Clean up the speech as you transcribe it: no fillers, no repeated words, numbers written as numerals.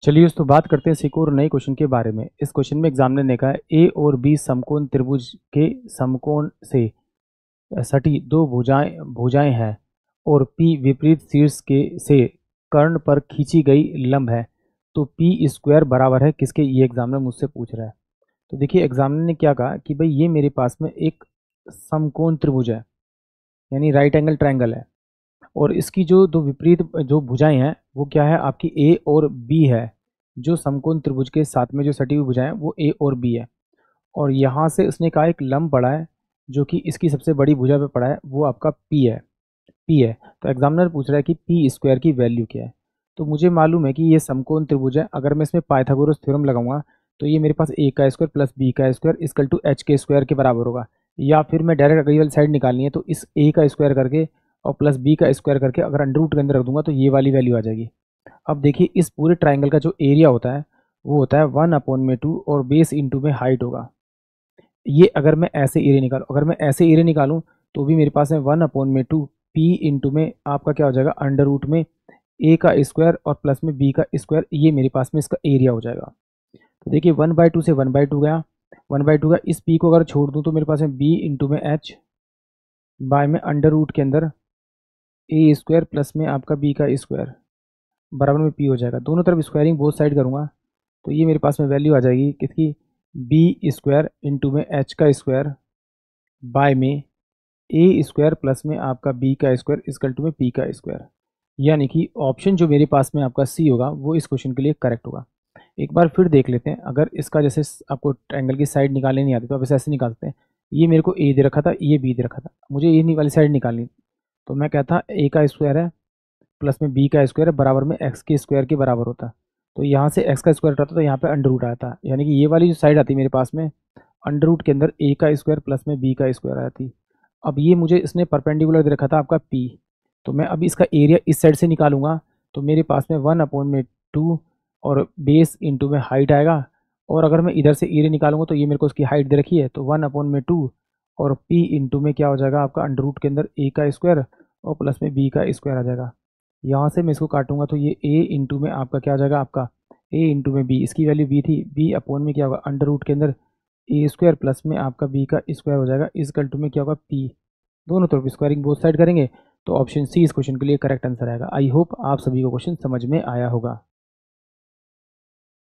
चलिए दोस्तों बात करते हैं एक और नए क्वेश्चन के बारे में। इस क्वेश्चन में एग्जामिनर ने कहा है ए और बी समकोण त्रिभुज के समकोण से सटी दो भुजाएं भुजाएं हैं और पी विपरीत शीर्ष के से कर्ण पर खींची गई लंब है, तो पी स्क्वायर बराबर है किसके, ये एग्जामिनर मुझसे पूछ रहा है। तो देखिए एग्जामिनर ने क्या कहा कि भाई ये मेरे पास में एक समकोण त्रिभुज है, यानी राइट एंगल ट्रायंगल है, और इसकी जो दो विपरीत जो भुजाएं हैं वो क्या है, आपकी ए और बी है। जो समकोण त्रिभुज के साथ में जो सटी हुई भुजाएं वो ए और बी है, और यहाँ से उसने कहा एक लंब पड़ा है जो कि इसकी सबसे बड़ी भुजा पे पड़ा है, वो आपका पी है। पी है तो एग्जामिनर पूछ रहा है कि पी स्क्वायर की वैल्यू क्या है। तो मुझे मालूम है कि ये समकोण त्रिभुज है। अगर मैं इसमें पाइथागोरस थ्योरम लगाऊंगा तो ये मेरे पास ए का स्क्वायर प्लस बी का स्क्वायर इक्वल टू एच के स्क्वायर के बराबर होगा। या फिर मैं डायरेक्ट अगली वाली साइड निकालनी है तो इस ए का स्क्वायर करके और प्लस बी का स्क्वायर करके अगर अंडर रूट के अंदर रख दूंगा तो ये वाली वैल्यू आ जाएगी। अब देखिए इस पूरे ट्राइंगल का जो एरिया होता है वो होता है 1/2 और बेस इंटू में हाइट होगा। ये अगर मैं ऐसे एरिया निकालूं, अगर मैं ऐसे एरिया निकालूं तो भी मेरे पास है 1/2 पी इंटू में आपका क्या हो जाएगा, अंडर रूट में ए का स्क्वायर और प्लस में बी का स्क्वायर, ये मेरे पास में इसका एरिया हो जाएगा। तो देखिए 1/2 से 1/2 गया, 1/2 का इस पी को अगर छोड़ दूं तो मेरे पास है बी इंटू में एच बाय में अंडर रूट के अंदर ए स्क्वायर प्लस में आपका बी का स्क्वायर बराबर में पी हो जाएगा। दोनों तरफ स्क्वायरिंग बोथ साइड करूँगा तो ये मेरे पास में वैल्यू आ जाएगी किसकी, बी स्क्वायर इंटू में एच का स्क्वायर बाय में ए स्क्वायर प्लस में आपका बी का स्क्वायर इक्वल टू में पी का स्क्वायर। यानी कि ऑप्शन जो मेरे पास में आपका सी होगा वो इस क्वेश्चन के लिए करेक्ट होगा। एक बार फिर देख लेते हैं। अगर इसका जैसे आपको ट्रायंगल की साइड निकालने नहीं आती तो आप इसे ऐसे निकालते हैं। ये मेरे को ए दे रखा था, ये बी दे रखा था, मुझे ये वाली साइड निकालनी, तो मैं कहता ए का स्क्वायर है प्लस में बी का स्क्वायर है बराबर में एक्स के स्क्वायर के बराबर होता। तो यहाँ से एक्स का स्क्वायर उठाता तो यहाँ पे अंडर रूट आया था, यानी कि ये वाली जो साइड आती है मेरे पास में अंडर रूट के अंदर ए का स्क्वायर प्लस में बी का स्क्वायर आ जाती। अब ये मुझे इसने परपेंडिकुलर दे रखा था आपका पी, तो मैं अभी इसका एरिया इस साइड से निकालूंगा तो मेरे पास में 1/2 और बेस इंटू में हाइट आएगा। और अगर मैं इधर से एरिया निकालूंगा तो ये मेरे को उसकी हाइट दे रखी है तो 1/2 और पी इंटू में क्या हो जाएगा आपका अंडर रूट के अंदर ए का स्क्वायर और प्लस में बी का स्क्वायर आ जाएगा। यहाँ से मैं इसको काटूंगा तो ये ए इंटू में आपका क्या आ जाएगा, आपका ए इंटू में बी, इसकी वैल्यू बी थी, बी अपॉन में क्या होगा अंडर रूट के अंदर ए स्क्वायर प्लस में आपका बी का स्क्वायर हो जाएगा इक्वल टू में क्या होगा पी। दोनों तरफ स्क्वायरिंग बोथ साइड करेंगे तो ऑप्शन सी इस क्वेश्चन के लिए करेक्ट आंसर आएगा। आई होप आप सभी को क्वेश्चन समझ में आया होगा।